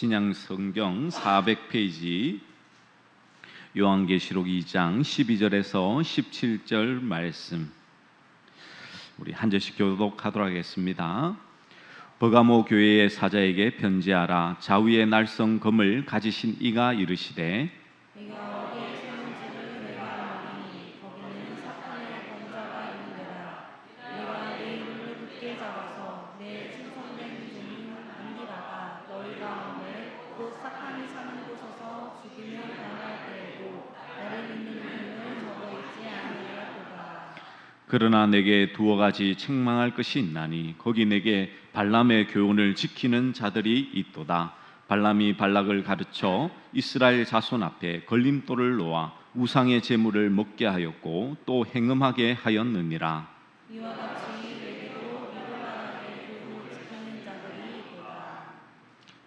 신약성경 400페이지 요한계시록 2장 12절에서 17절 말씀, 우리 한 절씩 교독하도록 하겠습니다. 버가모 교회의 사자에게 편지하라. 좌우의 날성 검을 가지신 이가 이르시되, 네가 어디에 서는지를 내가 아리니 거기는 사탄의 권자가 있느니라. 내가 내 이름을 굳게 잡아서 내 충성된 종이 안디라가 너희가 오늘 곧 사탄이 사는 곳에서 죽임을 당할 때에도 나를 믿는 이름을 적어 있지 아니하였도다. 그러나 내게 두어 가지 책망할 것이 있나니 거기 내게 발람의 교훈을 지키는 자들이 있도다. 발람이 발락을 가르쳐 이스라엘 자손 앞에 걸림돌을 놓아 우상의 제물을 먹게 하였고 또 행음하게 하였느니라. 이와 같이 내게도 이홀라의 교훈을 지키는 자들이 있도다.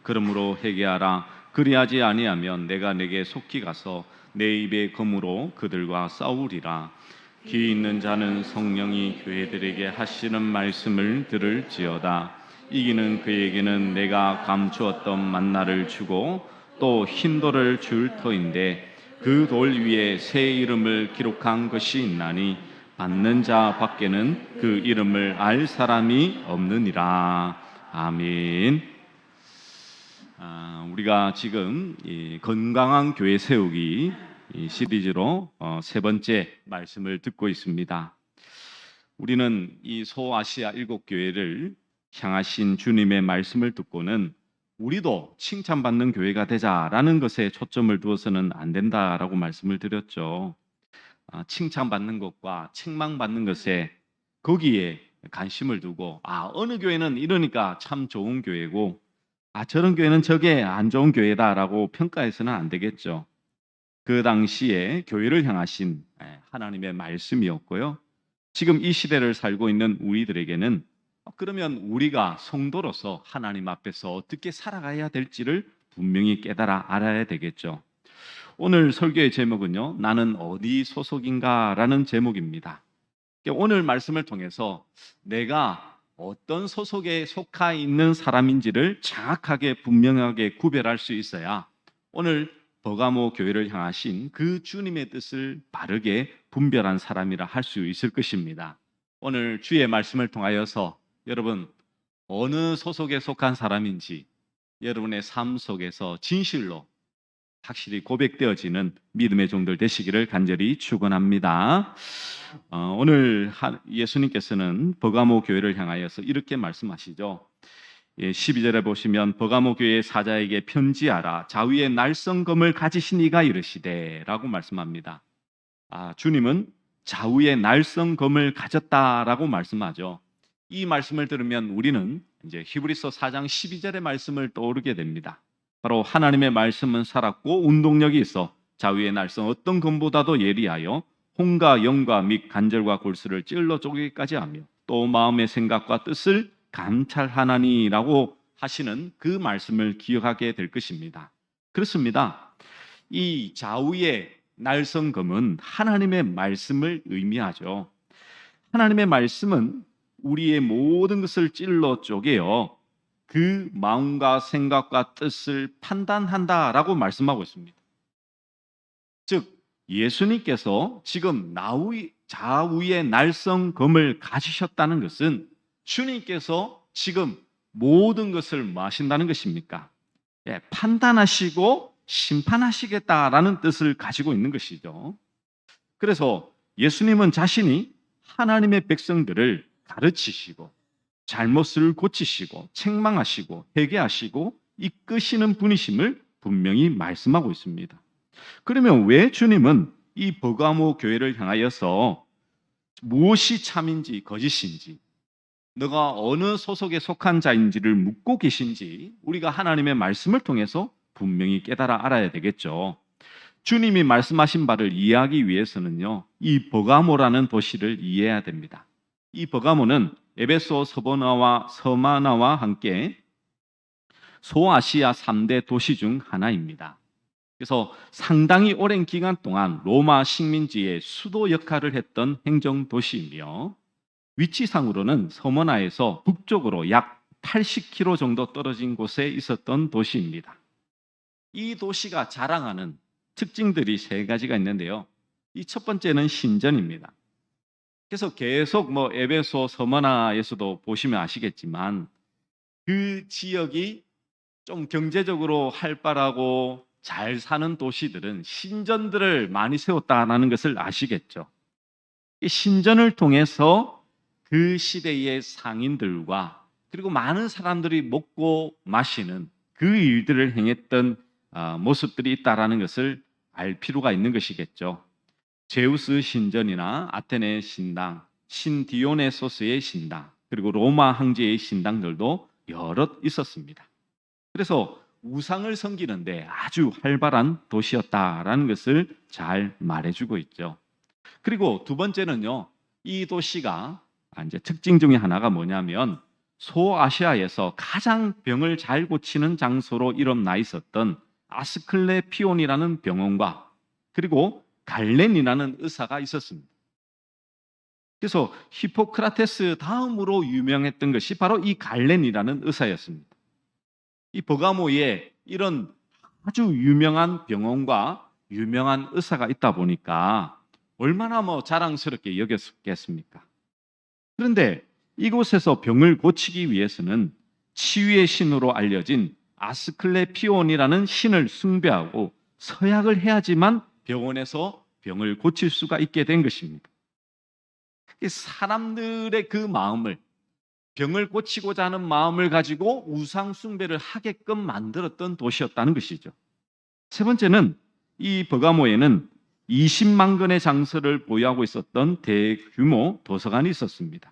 그러므로 회개하라. 그리하지 아니하면 내가 내게 속히 가서 내 입의 검으로 그들과 싸우리라. 귀 있는 자는 성령이 교회들에게 하시는 말씀을 들을지어다. 이기는 그에게는 내가 감추었던 만나를 주고 또 흰 돌을 줄 터인데 그 돌 위에 새 이름을 기록한 것이 있나니 받는 자 밖에는 그 이름을 알 사람이 없느니라. 아멘. 우리가 지금 이 건강한 교회 세우기 이 시리즈로 세 번째 말씀을 듣고 있습니다. 우리는 이 소아시아 7교회를 향하신 주님의 말씀을 듣고는 우리도 칭찬받는 교회가 되자라는 것에 초점을 두어서는 안 된다라고 말씀을 드렸죠. 칭찬받는 것과 책망받는 것에 거기에 관심을 두고 어느 교회는 이러니까 참 좋은 교회고 저런 교회는 저게 안 좋은 교회다라고 평가해서는 안 되겠죠. 그 당시에 교회를 향하신 하나님의 말씀이었고요. 지금 이 시대를 살고 있는 우리들에게는 그러면 우리가 성도로서 하나님 앞에서 어떻게 살아가야 될지를 분명히 깨달아 알아야 되겠죠. 오늘 설교의 제목은요, 나는 어디 소속인가라는 제목입니다. 오늘 말씀을 통해서 내가 어떤 소속에 속하 있는 사람인지를 정확하게 분명하게 구별할 수 있어야 오늘 버가모 교회를 향하신 그 주님의 뜻을 바르게 분별한 사람이라 할 수 있을 것입니다. 오늘 주의 말씀을 통하여서 여러분 어느 소속에 속한 사람인지 여러분의 삶 속에서 진실로 확실히 고백되어지는 믿음의 종들 되시기를 간절히 축원합니다. 오늘 예수님께서는 버가모 교회를 향하여서 이렇게 말씀하시죠. 12절에 보시면 버가모 교회의 사자에게 편지하라. 좌위에 날성검을 가지신 이가 이르시되 라고 말씀합니다. 주님은 좌우에 날성검을 가졌다라고 말씀하죠. 이 말씀을 들으면 우리는 이제 히브리서 4장 12절의 말씀을 떠오르게 됩니다. 바로 하나님의 말씀은 살았고 운동력이 있어 좌우의 날성 어떤 검보다도 예리하여 혼과 영과 및 관절과 골수를 찔러 쪼개기까지 하며 또 마음의 생각과 뜻을 감찰하나니라고 하시는 그 말씀을 기억하게 될 것입니다. 그렇습니다. 이 좌우의 날성검은 하나님의 말씀을 의미하죠. 하나님의 말씀은 우리의 모든 것을 찔러 쪼개어 그 마음과 생각과 뜻을 판단한다라고 말씀하고 있습니다. 즉 예수님께서 지금 좌우의 날성검을 가지셨다는 것은 주님께서 지금 모든 것을 뭐 하신다는 것입니까? 판단하시고 심판하시겠다라는 뜻을 가지고 있는 것이죠. 그래서 예수님은 자신이 하나님의 백성들을 가르치시고 잘못을 고치시고 책망하시고 회개하시고 이끄시는 분이심을 분명히 말씀하고 있습니다. 그러면 왜 주님은 이 버가모 교회를 향하여서 무엇이 참인지 거짓인지 너가 어느 소속에 속한 자인지를 묻고 계신지 우리가 하나님의 말씀을 통해서 분명히 깨달아 알아야 되겠죠. 주님이 말씀하신 바를 이해하기 위해서는요, 이 버가모라는 도시를 이해해야 됩니다. 이 버가모는 에베소, 서마나와 함께 소아시아 3대 도시 중 하나입니다. 그래서 상당히 오랜 기간 동안 로마 식민지의 수도 역할을 했던 행정도시이며 위치상으로는 서머나에서 북쪽으로 약 80km 정도 떨어진 곳에 있었던 도시입니다. 이 도시가 자랑하는 특징들이 세 가지가 있는데요. 이 첫 번째는 신전입니다. 그래서 계속 에베소 서머나에서도 보시면 아시겠지만 그 지역이 좀 경제적으로 활발하고 잘 사는 도시들은 신전들을 많이 세웠다는 것을 아시겠죠. 이 신전을 통해서 그 시대의 상인들과 그리고 많은 사람들이 먹고 마시는 그 일들을 행했던 모습들이 있다라는 것을 알 필요가 있는 것이겠죠. 제우스 신전이나 아테네 신당, 신디오네소스의 신당, 그리고 로마 황제의 신당들도 여럿 있었습니다. 그래서 우상을 섬기는데 아주 활발한 도시였다라는 것을 잘 말해주고 있죠. 그리고 두 번째는요, 이 도시가 이제 특징 중에 하나가 뭐냐면 소아시아에서 가장 병을 잘 고치는 장소로 이름나 있었던 아스클레피온이라는 병원과 그리고 갈렌이라는 의사가 있었습니다. 그래서 히포크라테스 다음으로 유명했던 것이 바로 이 갈렌이라는 의사였습니다. 이 버가모에 이런 아주 유명한 병원과 유명한 의사가 있다 보니까 얼마나 자랑스럽게 여겼겠습니까? 그런데 이곳에서 병을 고치기 위해서는 치유의 신으로 알려진 아스클레피온이라는 신을 숭배하고 서약을 해야지만 병원에서 병을 고칠 수가 있게 된 것입니다. 사람들의 그 마음을, 병을 고치고자 하는 마음을 가지고 우상 숭배를 하게끔 만들었던 도시였다는 것이죠. 세 번째는 이 버가모에는 20만 건의 장서를 보유하고 있었던 대규모 도서관이 있었습니다.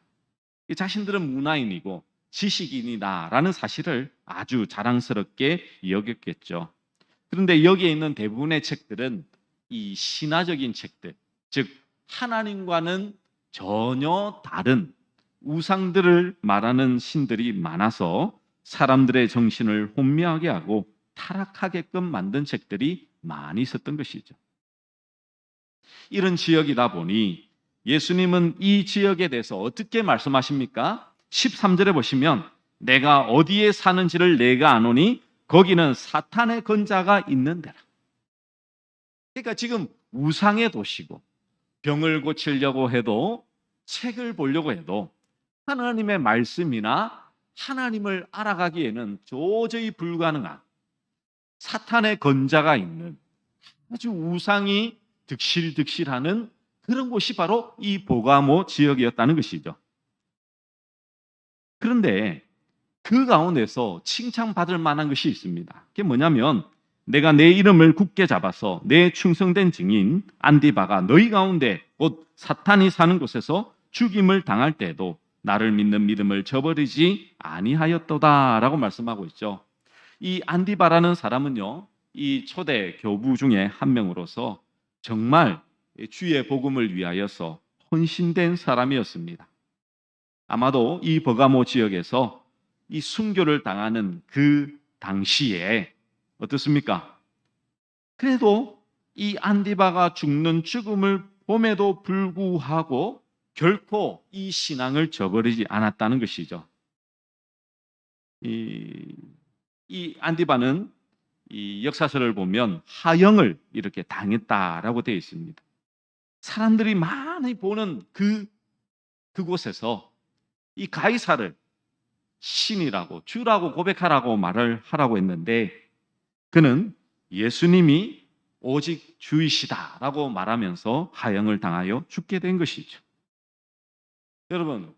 자신들은 문화인이고 지식인이다라는 사실을 아주 자랑스럽게 여겼겠죠. 그런데 여기에 있는 대부분의 책들은 이 신화적인 책들, 즉 하나님과는 전혀 다른 우상들을 말하는 신들이 많아서 사람들의 정신을 혼미하게 하고 타락하게끔 만든 책들이 많이 있었던 것이죠. 이런 지역이다 보니 예수님은 이 지역에 대해서 어떻게 말씀하십니까? 13절에 보시면 내가 어디에 사는지를 내가 아노니 거기는 사탄의 건자가 있는 데라. 그러니까 지금 우상의 도시고 병을 고치려고 해도 책을 보려고 해도 하나님의 말씀이나 하나님을 알아가기에는 도저히 불가능한 사탄의 건자가 있는 아주 우상이 득실득실하는 그런 곳이 바로 이 보가모 지역이었다는 것이죠. 그런데 그 가운데서 칭찬받을 만한 것이 있습니다. 그게 뭐냐면 내가 내 이름을 굳게 잡아서 내 충성된 증인 안디바가 너희 가운데 곧 사탄이 사는 곳에서 죽임을 당할 때에도 나를 믿는 믿음을 저버리지 아니하였도다라고 말씀하고 있죠. 이 안디바라는 사람은요, 이 초대 교부 중에 한 명으로서 정말 주의 복음을 위하여서 헌신된 사람이었습니다. 아마도 이 버가모 지역에서 이 순교를 당하는 그 당시에 어떻습니까? 그래도 이 안디바가 죽음을 봄에도 불구하고 결코 이 신앙을 저버리지 않았다는 것이죠. 이 안디바는 이 역사서를 보면 하형을 이렇게 당했다라고 되어 있습니다. 사람들이 많이 보는 그곳에서 이 가이사를 신이라고 주라고 고백하라고 말을 하라고 했는데 그는 예수님이 오직 주이시다라고 말하면서 하형을 당하여 죽게 된 것이죠. 여러분,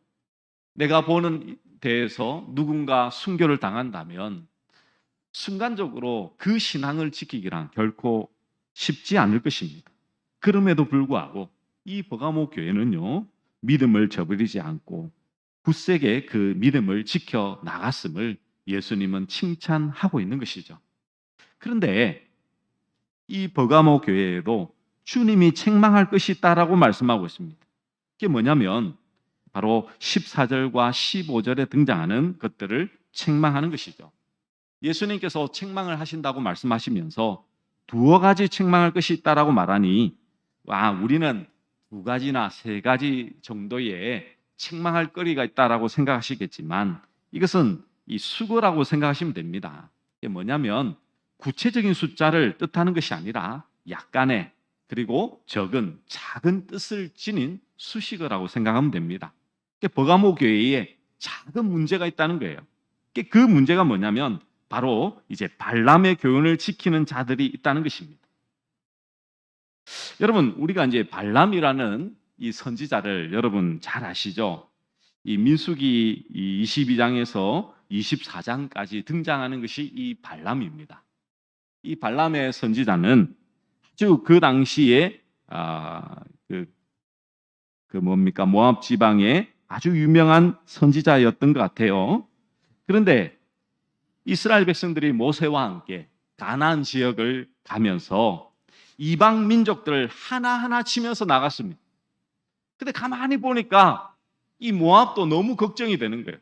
내가 보는 데에서 누군가 순교를 당한다면 순간적으로 그 신앙을 지키기란 결코 쉽지 않을 것입니다. 그럼에도 불구하고 이 버가모 교회는요, 믿음을 저버리지 않고 굳세게 그 믿음을 지켜 나갔음을 예수님은 칭찬하고 있는 것이죠. 그런데 이 버가모 교회에도 주님이 책망할 것이 있다라고 말씀하고 있습니다. 그게 뭐냐면 바로 14절과 15절에 등장하는 것들을 책망하는 것이죠. 예수님께서 책망을 하신다고 말씀하시면서 두어 가지 책망할 것이 있다라고 말하니 우리는 두 가지나 세 가지 정도의 책망할 거리가 있다라고 생각하시겠지만 이것은 이 수고라고 생각하시면 됩니다. 이게 뭐냐면 구체적인 숫자를 뜻하는 것이 아니라 약간의 그리고 적은 작은 뜻을 지닌 수식어라고 생각하면 됩니다. 버가모 교회에 작은 문제가 있다는 거예요. 그 문제가 뭐냐면 바로 이제 발람의 교훈을 지키는 자들이 있다는 것입니다. 여러분, 우리가 이제 발람이라는 이 선지자를 여러분 잘 아시죠? 이 민수기 22장에서 24장까지 등장하는 것이 이 발람입니다. 이 발람의 선지자는 아주 그 당시에 모압 지방의 아주 유명한 선지자였던 것 같아요. 그런데 이스라엘 백성들이 모세와 함께 가나안 지역을 가면서 이방 민족들을 하나하나 치면서 나갔습니다. 근데 가만히 보니까 이 모압도 너무 걱정이 되는 거예요.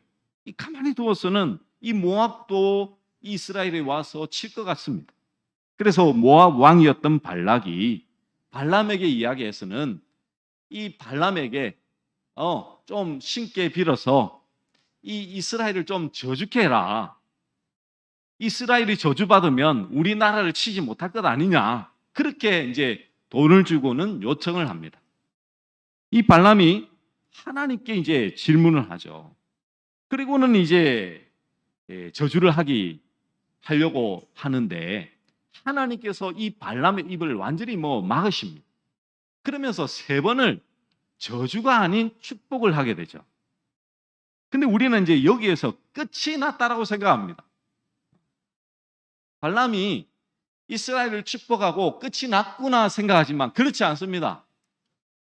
가만히 두어서는 이 모압도 이스라엘에 와서 칠 것 같습니다. 그래서 모압 왕이었던 발락이 발람에게 이야기해서는 이 발람에게 좀 신께 빌어서 이 이스라엘을 좀 저주케 해라. 이스라엘이 저주받으면 우리나라를 치지 못할 것 아니냐. 그렇게 이제 돈을 주고는 요청을 합니다. 이 발람이 하나님께 이제 질문을 하죠. 그리고는 이제 저주를 하려고 하는데 하나님께서 이 발람의 입을 완전히 막으십니다. 그러면서 3번을 저주가 아닌 축복을 하게 되죠. 근데 우리는 이제 여기에서 끝이 났다라고 생각합니다. 발람이 이스라엘을 축복하고 끝이 났구나 생각하지만 그렇지 않습니다.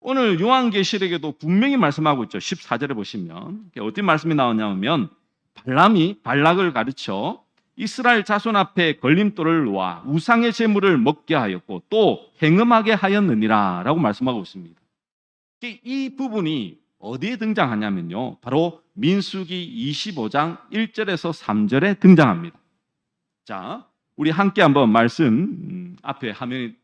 오늘 요한계시록에도 분명히 말씀하고 있죠. 14절에 보시면 어떤 말씀이 나오냐면 발람이 발락을 가르쳐 이스라엘 자손 앞에 걸림돌을 놓아 우상의 제물을 먹게 하였고 또 행음하게 하였느니라 라고 말씀하고 있습니다. 이 부분이 어디에 등장하냐면요, 바로 민수기 25장 1절에서 3절에 등장합니다. 자, 우리 함께 한번 말씀 앞에 화면이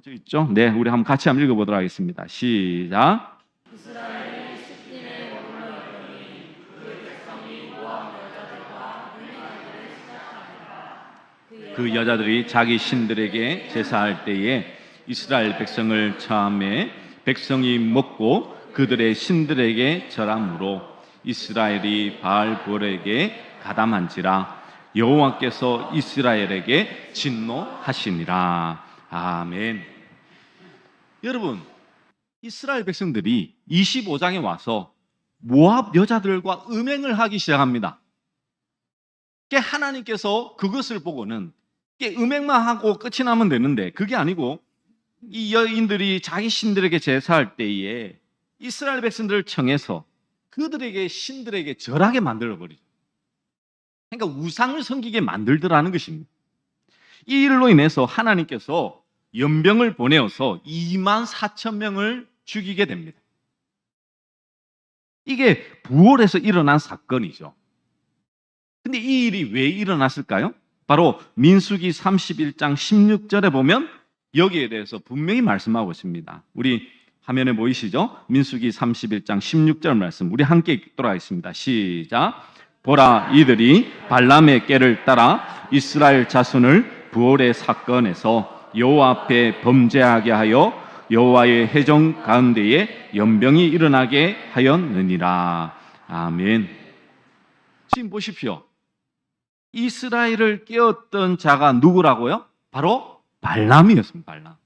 있죠? 네, 우리 한번 같이 한번 읽어보도록 하겠습니다. 시작. 이스라엘이 시딤에 머물러 있더니 그 백성이 모압 여자들과 문민아들을 시작하니라. 그 여자들이 자기 신들에게 제사할 때에 이스라엘 백성을 처함에 백성이 먹고 그들의 신들에게 절함으로 이스라엘이 바알볼에게 가담한지라. 여호와께서 이스라엘에게 진노하시니라. 아멘. 여러분, 이스라엘 백성들이 25장에 와서 모압 여자들과 음행을 하기 시작합니다. 하나님께서 그것을 보고는 음행만 하고 끝이 나면 되는데 그게 아니고 이 여인들이 자기 신들에게 제사할 때에 이스라엘 백성들을 청해서 그들에게 신들에게 절하게 만들어버리죠. 그러니까 우상을 섬기게 만들더라는 것입니다. 이 일로 인해서 하나님께서 연병을 보내어서 24,000명을 죽이게 됩니다. 이게 부월에서 일어난 사건이죠. 근데 이 일이 왜 일어났을까요? 바로 민수기 31장 16절에 보면 여기에 대해서 분명히 말씀하고 있습니다. 우리 화면에 보이시죠? 민수기 31장 16절 말씀 우리 함께 읽도록 하겠습니다. 시작. 보라, 이들이 발람의 꾀를 따라 이스라엘 자손을 부올의 사건에서 여호와 앞에 범죄하게 하여 여호와의 회정 가운데에 연병이 일어나게 하였느니라. 아멘. 지금 보십시오. 이스라엘을 깨웠던 자가 누구라고요? 바로 발람이었습니다. 발람.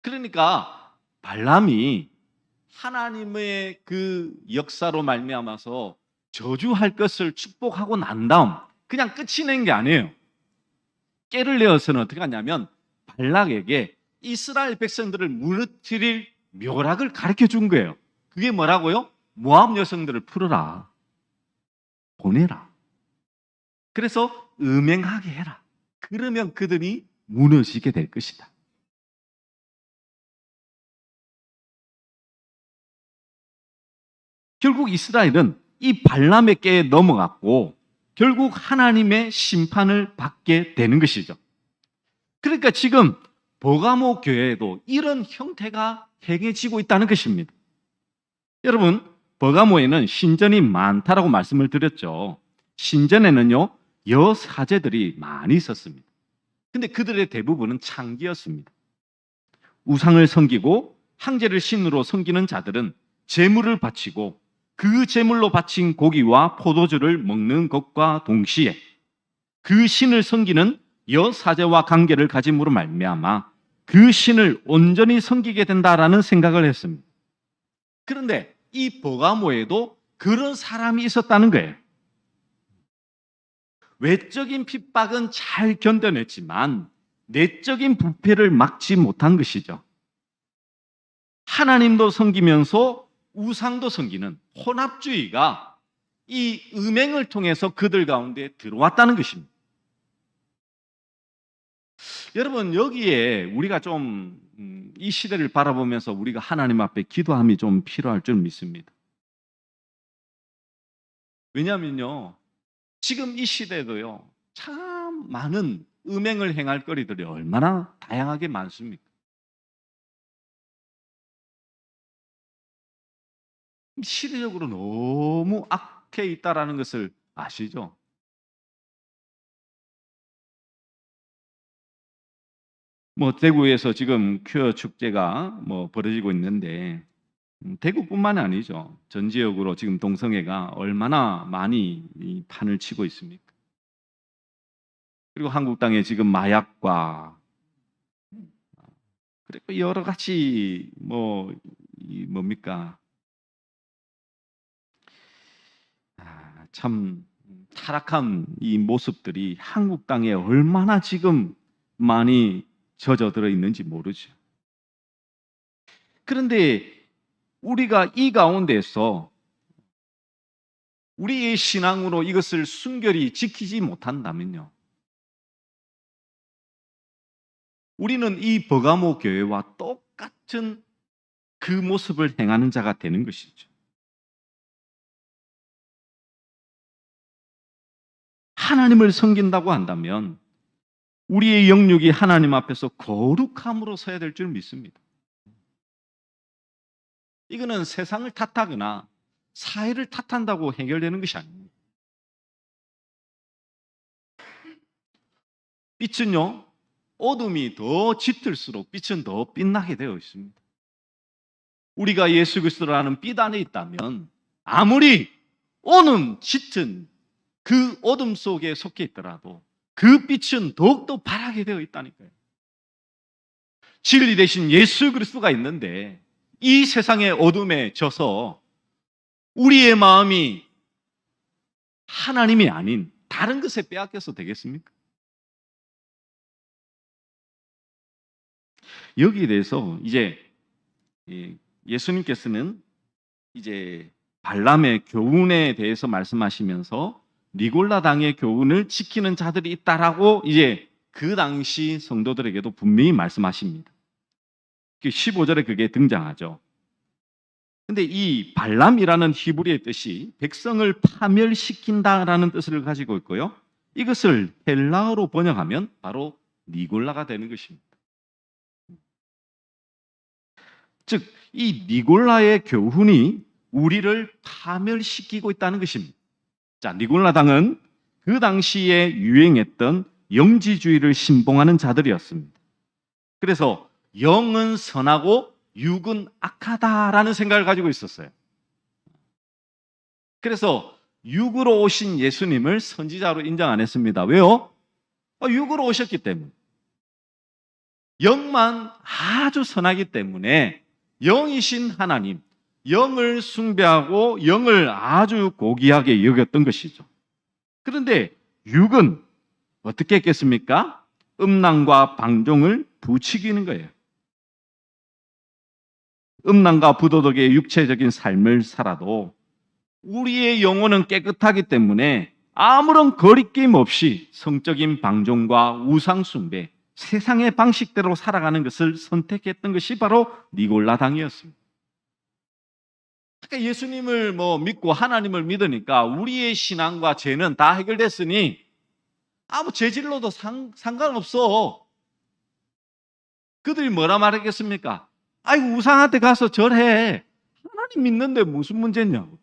그러니까 발람이 하나님의 그 역사로 말미암아서 저주할 것을 축복하고 난 다음 그냥 끝이 낸 게 아니에요. 깨를 내어서는 어떻게 하냐면 발락에게 이스라엘 백성들을 무너뜨릴 묘락을 가르쳐 준 거예요. 그게 뭐라고요? 모압 여성들을 풀어라. 보내라. 그래서 음행하게 해라. 그러면 그들이 무너지게 될 것이다. 결국 이스라엘은 이 발람의 깨에 넘어갔고 결국 하나님의 심판을 받게 되는 것이죠. 그러니까 지금 버가모 교회에도 이런 형태가 행해지고 있다는 것입니다. 여러분, 버가모에는 신전이 많다라고 말씀을 드렸죠. 신전에는요, 여사제들이 많이 있었습니다. 근데 그들의 대부분은 창기였습니다. 우상을 섬기고 황제를 신으로 섬기는 자들은 제물을 바치고 그 제물로 바친 고기와 포도주를 먹는 것과 동시에 그 신을 섬기는 여사제와 관계를 가짐으로 말미암아 그 신을 온전히 섬기게 된다라는 생각을 했습니다. 그런데 이 버가모에도 그런 사람이 있었다는 거예요. 외적인 핍박은 잘 견뎌냈지만 내적인 부패를 막지 못한 것이죠. 하나님도 섬기면서 우상도 섬기는 혼합주의가 이 음행을 통해서 그들 가운데 들어왔다는 것입니다. 여러분, 여기에 우리가 좀 이 시대를 바라보면서 우리가 하나님 앞에 기도함이 좀 필요할 줄 믿습니다. 왜냐하면요, 지금 이 시대도요, 참 많은 음행을 행할 거리들이 얼마나 다양하게 많습니까? 시대적으로 너무 악해 있다라는 것을 아시죠? 뭐 대구에서 지금 퀴어 축제가 뭐 벌어지고 있는데 대구뿐만 아니죠. 전 지역으로 지금 동성애가 얼마나 많이 이 판을 치고 있습니까? 그리고 한국 땅에 지금 마약과 그리고 여러 가지 뭡니까? 참 타락한 이 모습들이 한국 땅에 얼마나 지금 많이 젖어들어 있는지 모르죠. 그런데 우리가 이 가운데서 우리의 신앙으로 이것을 순결히 지키지 못한다면요, 우리는 이 버가모 교회와 똑같은 그 모습을 행하는 자가 되는 것이죠. 하나님을 섬긴다고 한다면 우리의 영육이 하나님 앞에서 거룩함으로 서야 될 줄 믿습니다. 이거는 세상을 탓하거나 사회를 탓한다고 해결되는 것이 아닙니다. 빛은요, 어둠이 더 짙을수록 빛은 더 빛나게 되어 있습니다. 우리가 예수 그리스도라는 빛 안에 있다면 아무리 어둠 짙은 그 어둠 속에 속해 있더라도 그 빛은 더욱더 바라게 되어 있다니까요. 진리 대신 예수 그리스도가 있는데 이 세상의 어둠에 져서 우리의 마음이 하나님이 아닌 다른 것에 빼앗겨서 되겠습니까? 여기에 대해서 이제 예수님께서는 이제 발람의 교훈에 대해서 말씀하시면서 니골라 당의 교훈을 지키는 자들이 있다라고 이제 그 당시 성도들에게도 분명히 말씀하십니다. 15절에 그게 등장하죠. 근데 이 발람이라는 히브리의 뜻이 백성을 파멸시킨다라는 뜻을 가지고 있고요. 이것을 헬라어로 번역하면 바로 니골라가 되는 것입니다. 즉, 이 니골라의 교훈이 우리를 파멸시키고 있다는 것입니다. 자, 니골라 당은 그 당시에 유행했던 영지주의를 신봉하는 자들이었습니다. 그래서 영은 선하고 육은 악하다라는 생각을 가지고 있었어요. 그래서 육으로 오신 예수님을 선지자로 인정 안 했습니다. 왜요? 육으로 오셨기 때문에. 영만 아주 선하기 때문에 영이신 하나님, 영을 숭배하고 영을 아주 고귀하게 여겼던 것이죠. 그런데 육은 어떻게 했겠습니까? 음란과 방종을 부추기는 거예요. 음란과 부도덕의 육체적인 삶을 살아도 우리의 영혼은 깨끗하기 때문에 아무런 거리낌 없이 성적인 방종과 우상 숭배, 세상의 방식대로 살아가는 것을 선택했던 것이 바로 니골라 당이었습니다. 그러니까 예수님을 믿고 하나님을 믿으니까 우리의 신앙과 죄는 다 해결됐으니 아무 죄질로도 상관없어. 그들이 뭐라 말했겠습니까? 아이고, 우상한테 가서 절해. 하나님 믿는데 무슨 문제냐고.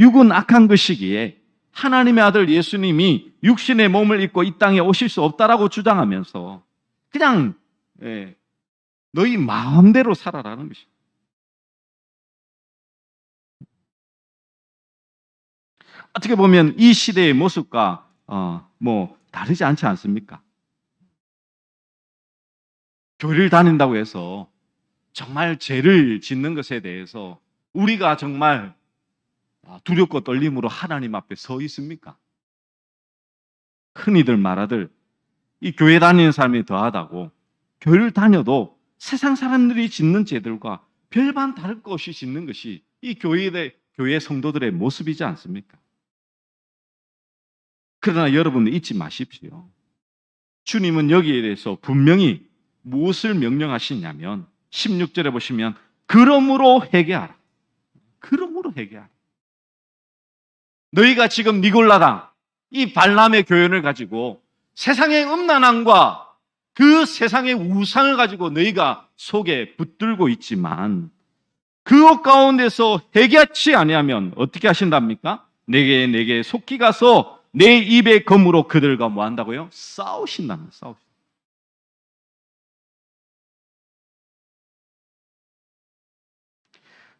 육은 악한 것이기에 하나님의 아들 예수님이 육신의 몸을 입고 이 땅에 오실 수 없다라고 주장하면서 그냥 너희 마음대로 살아라는 것입니다. 어떻게 보면 이 시대의 모습과 다르지 않지 않습니까? 교회를 다닌다고 해서 정말 죄를 짓는 것에 대해서 우리가 정말 두렵고 떨림으로 하나님 앞에 서 있습니까? 흔히들 말하들 이 교회 다니는 사람이 더하다고 교회를 다녀도 세상 사람들이 짓는 죄들과 별반 다를 것 없이 짓는 것이 이 교회 성도들의 모습이지 않습니까? 그러나 여러분 잊지 마십시오. 주님은 여기에 대해서 분명히 무엇을 명령하시냐면 16절에 보시면 그러므로 회개하라. 그러므로 회개하라. 너희가 지금 니골라당 이 발람의 교훈을 가지고 세상의 음란함과 그 세상의 우상을 가지고 너희가 속에 붙들고 있지만 그것 가운데서 회개하지 아니하면 어떻게 하신답니까? 내게 속히 가서 내 입의 검으로 그들과 뭐 한다고요? 싸우신답니다. 싸우신다.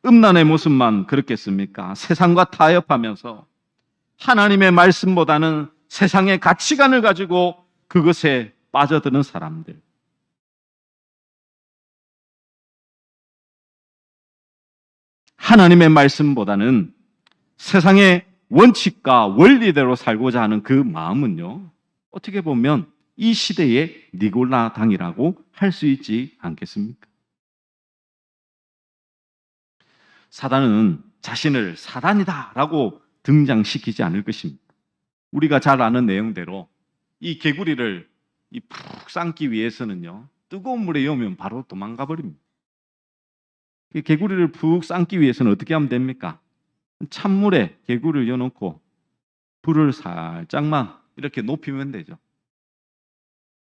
음란의 모습만 그렇겠습니까? 세상과 타협하면서 하나님의 말씀보다는 세상의 가치관을 가지고 그것에 빠져드는 사람들. 하나님의 말씀보다는 세상의 원칙과 원리대로 살고자 하는 그 마음은요, 어떻게 보면 이 시대의 니골라당이라고 할 수 있지 않겠습니까? 사단은 자신을 사단이다라고 등장시키지 않을 것입니다. 우리가 잘 아는 내용대로 이 개구리를 푹 삶기 위해서는요, 뜨거운 물에 넣으면 바로 도망가 버립니다. 이 개구리를 푹 삶기 위해서는 어떻게 하면 됩니까? 찬물에 개구리를 넣어놓고 불을 살짝만 이렇게 높이면 되죠.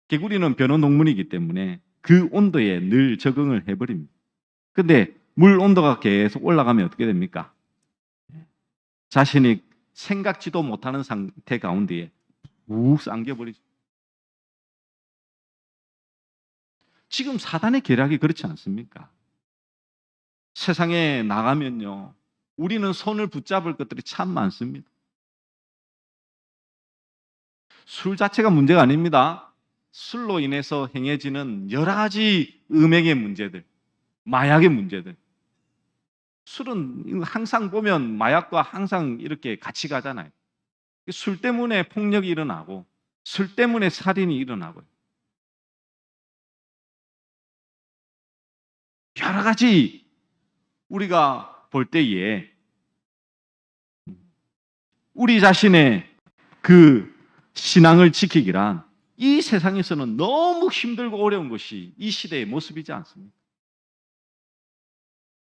개구리는 변온동물이기 때문에 그 온도에 늘 적응을 해버립니다. 근데 물 온도가 계속 올라가면 어떻게 됩니까? 자신이 생각지도 못하는 상태 가운데에 푹 잠겨버리죠. 지금 사단의 계략이 그렇지 않습니까? 세상에 나가면요, 우리는 손을 붙잡을 것들이 참 많습니다. 술 자체가 문제가 아닙니다. 술로 인해서 행해지는 여러 가지 음행의 문제들, 마약의 문제들. 술은 항상 보면 마약과 항상 이렇게 같이 가잖아요. 술 때문에 폭력이 일어나고 술 때문에 살인이 일어나고요. 여러 가지 우리가 볼 때에 우리 자신의 그 신앙을 지키기란 이 세상에서는 너무 힘들고 어려운 것이 이 시대의 모습이지 않습니까?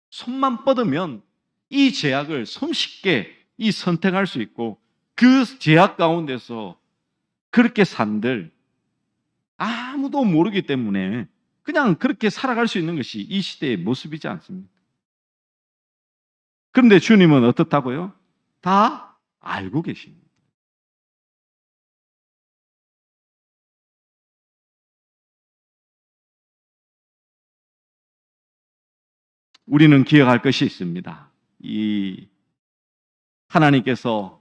손만 뻗으면 이 제약을 손쉽게 선택할 수 있고 그 제약 가운데서 그렇게 산들 아무도 모르기 때문에 그냥 그렇게 살아갈 수 있는 것이 이 시대의 모습이지 않습니까? 그런데 주님은 어떻다고요? 다 알고 계십니다. 우리는 기억할 것이 있습니다. 이 하나님께서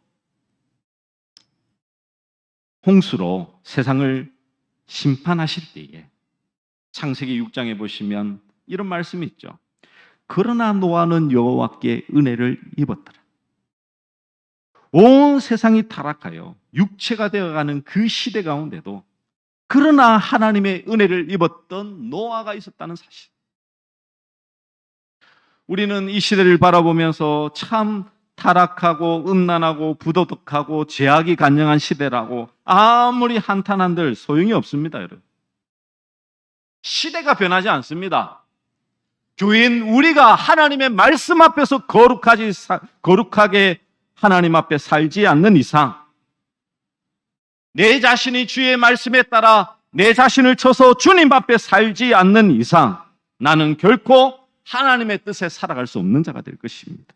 홍수로 세상을 심판하실 때에 창세기 6장에 보시면 이런 말씀이 있죠. 그러나 노아는 여호와께 은혜를 입었더라. 온 세상이 타락하여 육체가 되어가는 그 시대 가운데도 그러나 하나님의 은혜를 입었던 노아가 있었다는 사실. 우리는 이 시대를 바라보면서 참 타락하고 음란하고 부도덕하고 죄악이 간영한 시대라고 아무리 한탄한들 소용이 없습니다, 여러분. 시대가 변하지 않습니다. 교인 우리가 하나님의 말씀 앞에서 거룩하게 하나님 앞에 살지 않는 이상, 내 자신이 주의 말씀에 따라 내 자신을 쳐서 주님 앞에 살지 않는 이상 나는 결코 하나님의 뜻에 살아갈 수 없는 자가 될 것입니다.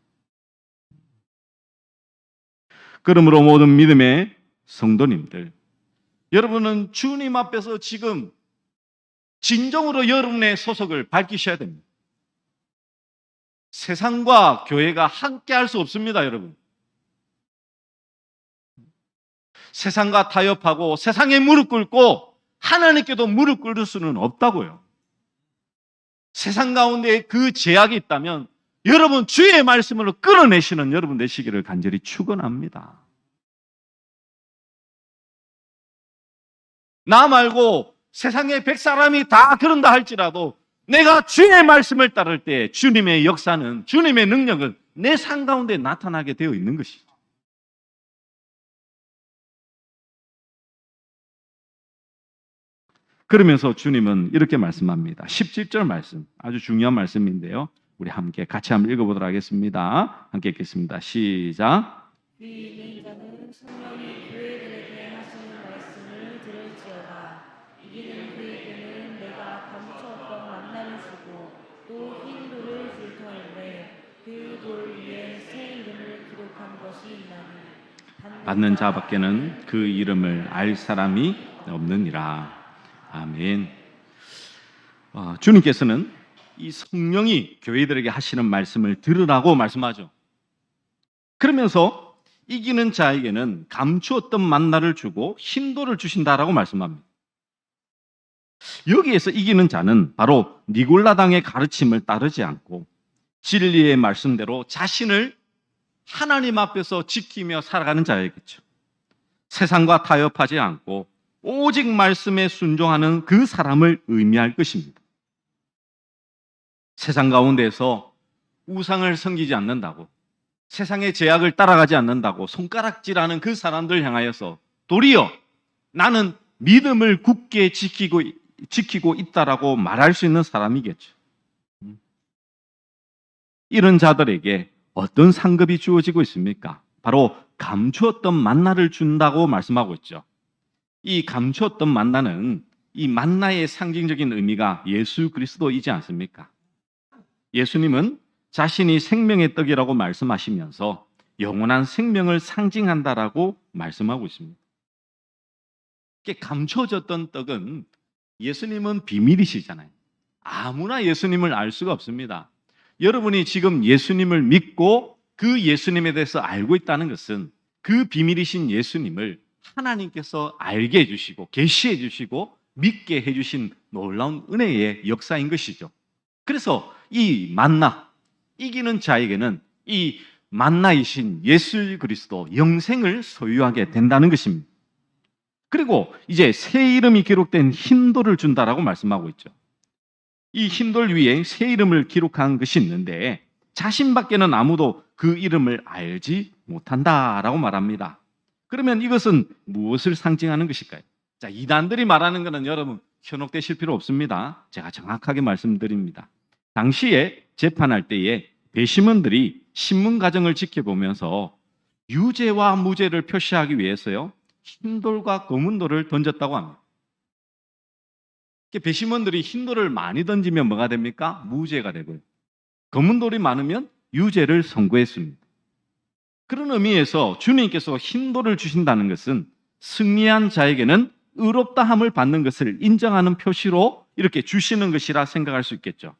그러므로 모든 믿음의 성도님들, 여러분은 주님 앞에서 지금 진정으로 여러분의 소속을 밝히셔야 됩니다. 세상과 교회가 함께 할 수 없습니다, 여러분. 세상과 타협하고 세상에 무릎 꿇고 하나님께도 무릎 꿇을 수는 없다고요. 세상 가운데 그 제약이 있다면 여러분 주의 말씀으로 끌어내시는 여러분 되시기를 간절히 축원합니다. 나 말고 세상에 100사람이 다 그런다 할지라도 내가 주의 말씀을 따를 때 주님의 역사는, 주님의 능력은 내 삶 가운데 나타나게 되어 있는 것이죠. 그러면서 주님은 이렇게 말씀합니다. 17절 말씀, 아주 중요한 말씀인데요. 우리 함께 같이 한번 읽어보도록 하겠습니다. 함께 읽겠습니다. 시작. 이는 자는 성령이 교회들에게 하시는 말씀을 들을지어다. 이기는 그에게는 내가 감추었던 만나를 주고 또 흰 돌을 줄 터인데 그 돌 위에 새 이름을 기록한 것이 있나니 받는 자밖에는 그 이름을 알 사람이 없느니라. 아멘. 주님께서는 이 성령이 교회들에게 하시는 말씀을 들으라고 말씀하죠. 그러면서 이기는 자에게는 감추었던 만나를 주고 흰돌을 주신다라고 말씀합니다. 여기에서 이기는 자는 바로 니골라당의 가르침을 따르지 않고 진리의 말씀대로 자신을 하나님 앞에서 지키며 살아가는 자이겠죠. 세상과 타협하지 않고 오직 말씀에 순종하는 그 사람을 의미할 것입니다. 세상 가운데서 우상을 섬기지 않는다고, 세상의 제약을 따라가지 않는다고 손가락질하는 그 사람들 향하여서 도리어 나는 믿음을 굳게 지키고 있다라고 말할 수 있는 사람이겠죠. 이런 자들에게 어떤 상급이 주어지고 있습니까? 바로 감추었던 만나를 준다고 말씀하고 있죠. 이 감추었던 만나는, 이 만나의 상징적인 의미가 예수 그리스도이지 않습니까? 예수님은 자신이 생명의 떡이라고 말씀하시면서 영원한 생명을 상징한다라고 말씀하고 있습니다. 이렇게 감춰졌던 떡은, 예수님은 비밀이시잖아요. 아무나 예수님을 알 수가 없습니다. 여러분이 지금 예수님을 믿고 그 예수님에 대해서 알고 있다는 것은 그 비밀이신 예수님을 하나님께서 알게 해주시고 계시해 주시고 믿게 해주신 놀라운 은혜의 역사인 것이죠. 그래서 이 만나, 이기는 자에게는 이 만나이신 예수 그리스도 영생을 소유하게 된다는 것입니다. 그리고 이제 새 이름이 기록된 흰돌을 준다라고 말씀하고 있죠. 이 흰돌 위에 새 이름을 기록한 것이 있는데 자신밖에는 아무도 그 이름을 알지 못한다라고 말합니다. 그러면 이것은 무엇을 상징하는 것일까요? 자, 이단들이 말하는 것은 여러분 현혹되실 필요 없습니다. 제가 정확하게 말씀드립니다. 당시에 재판할 때에 배심원들이 신문 과정을 지켜보면서 유죄와 무죄를 표시하기 위해서요, 흰돌과 검은 돌을 던졌다고 합니다. 배심원들이 흰돌을 많이 던지면 뭐가 됩니까? 무죄가 되고요. 검은 돌이 많으면 유죄를 선고했습니다. 그런 의미에서 주님께서 흰돌을 주신다는 것은 승리한 자에게는 의롭다함을 받는 것을 인정하는 표시로 이렇게 주시는 것이라 생각할 수 있겠죠.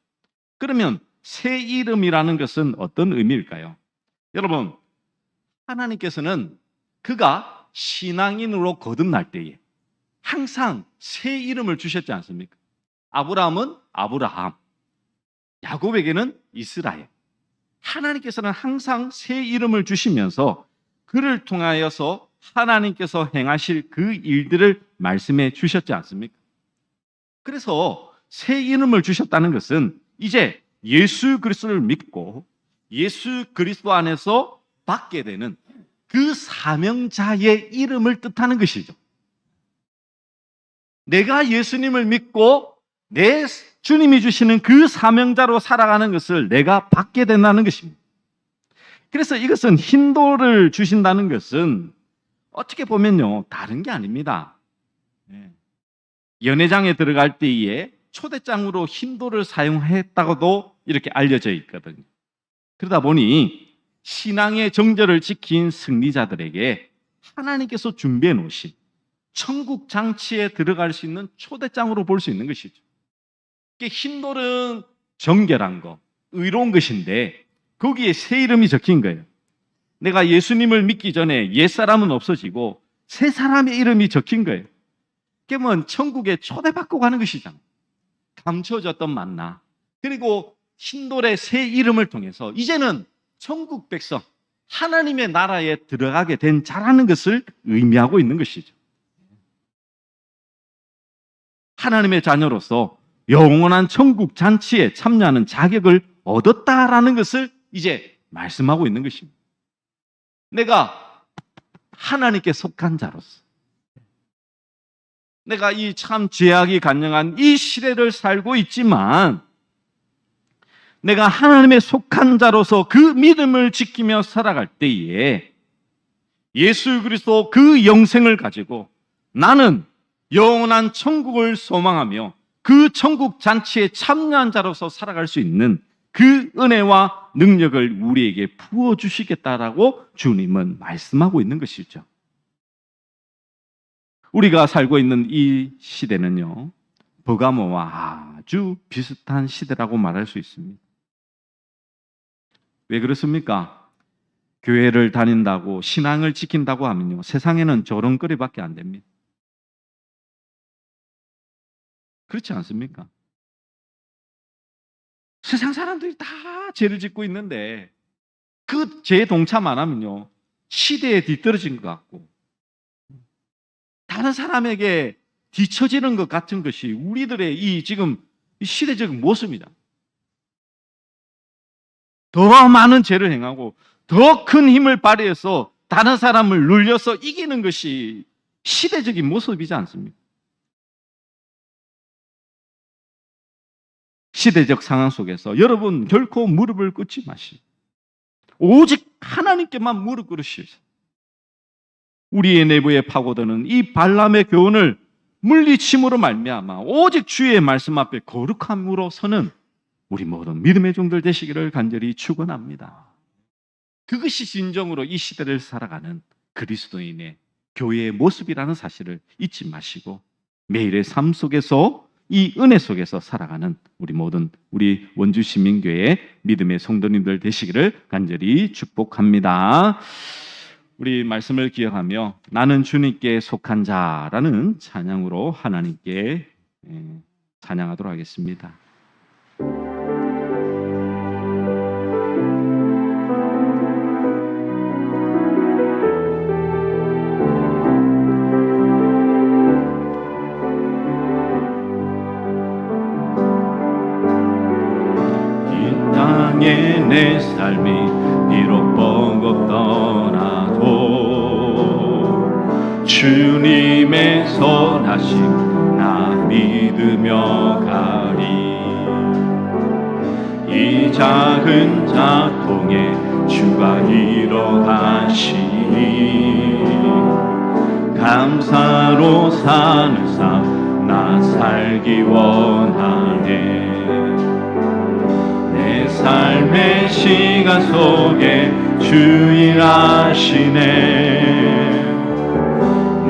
그러면 새 이름이라는 것은 어떤 의미일까요? 여러분, 하나님께서는 그가 신앙인으로 거듭날 때에 항상 새 이름을 주셨지 않습니까? 아브라함은 아브라함, 야곱에게는 이스라엘. 하나님께서는 항상 새 이름을 주시면서 그를 통하여서 하나님께서 행하실 그 일들을 말씀해 주셨지 않습니까? 그래서 새 이름을 주셨다는 것은 이제 예수 그리스도를 믿고 예수 그리스도 안에서 받게 되는 그 사명자의 이름을 뜻하는 것이죠. 내가 예수님을 믿고 내 주님이 주시는 그 사명자로 살아가는 것을 내가 받게 된다는 것입니다. 그래서 이것은 흰돌을 주신다는 것은 어떻게 보면요, 다른 게 아닙니다. 연회장에 들어갈 때에 초대장으로 흰돌을 사용했다고도 이렇게 알려져 있거든요. 그러다 보니 신앙의 정절을 지킨 승리자들에게 하나님께서 준비해 놓으신 천국 장치에 들어갈 수 있는 초대장으로 볼 수 있는 것이죠. 힌돌은 정결한 것, 의로운 것인데 거기에 새 이름이 적힌 거예요. 내가 예수님을 믿기 전에 옛사람은 없어지고 새 사람의 이름이 적힌 거예요. 그러면 천국에 초대받고 가는 것이잖아. 감춰졌던 만나. 그리고 흰돌의 새 이름을 통해서 이제는 천국 백성, 하나님의 나라에 들어가게 된 자라는 것을 의미하고 있는 것이죠. 하나님의 자녀로서 영원한 천국 잔치에 참여하는 자격을 얻었다라는 것을 이제 말씀하고 있는 것입니다. 내가 하나님께 속한 자로서, 내가 이 참 죄악이 간영한 이 시대를 살고 있지만 내가 하나님에 속한 자로서 그 믿음을 지키며 살아갈 때에 예수 그리스도 그 영생을 가지고 나는 영원한 천국을 소망하며 그 천국 잔치에 참여한 자로서 살아갈 수 있는 그 은혜와 능력을 우리에게 부어주시겠다라고 주님은 말씀하고 있는 것이죠. 우리가 살고 있는 이 시대는요, 버가모와 아주 비슷한 시대라고 말할 수 있습니다. 왜 그렇습니까? 교회를 다닌다고 신앙을 지킨다고 하면요, 세상에는 조롱거리밖에 안 됩니다. 그렇지 않습니까? 세상 사람들이 다 죄를 짓고 있는데 그 죄에 동참 안 하면요, 시대에 뒤떨어진 것 같고 다른 사람에게 뒤처지는 것 같은 것이 우리들의 이 지금 시대적인 모습이다. 더 많은 죄를 행하고 더 큰 힘을 발휘해서 다른 사람을 눌려서 이기는 것이 시대적인 모습이지 않습니까? 시대적 상황 속에서 여러분 결코 무릎을 꿇지 마시고 오직 하나님께만 무릎 꿇으시오. 우리의 내부에 파고드는 이 발람의 교훈을 물리침으로 말미암아 오직 주의 말씀 앞에 거룩함으로 서는 우리 모든 믿음의 종들 되시기를 간절히 축원합니다. 그것이 진정으로 이 시대를 살아가는 그리스도인의 교회의 모습이라는 사실을 잊지 마시고 매일의 삶 속에서 이 은혜 속에서 살아가는 우리 모든 우리 원주시민교회의 믿음의 성도님들 되시기를 간절히 축복합니다. 우리 말씀을 기억하며 나는 주님께 속한 자라는 찬양으로 하나님께 찬양하도록 하겠습니다. 내 삶이 비록 버겁더라도 주님의 선하심 나 믿으며 가리. 이 작은 작동에 주가 이뤄가시니 감사로 사는 삶 나 살기 원하네. 내 삶의 시간 속에 주 일하시네.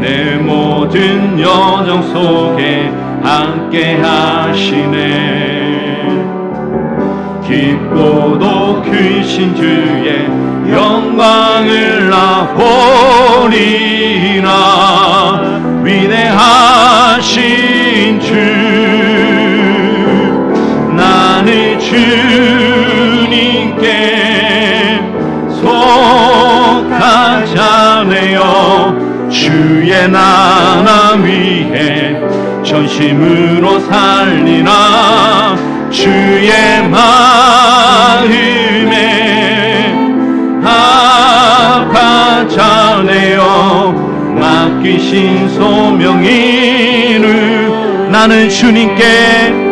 내 모든 여정 속에 함께 하시네. 깊고도 크신 주의 영광을 나 보리라. 위대하신 주 나는 주님께 속한 자네요. 주의 나라 위해 전심으로 살리라. 주의 마음에 합한 자네요. 맡기신 소명 이루 나는 주님께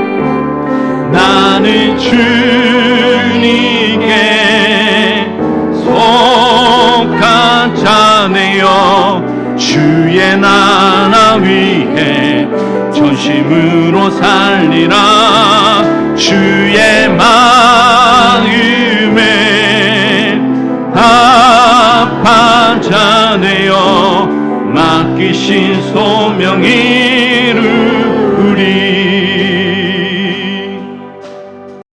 속한 자네요. 주의 나라 위해 전심으로 살리라. 주의 마음에 자 되어 맡기신 소명이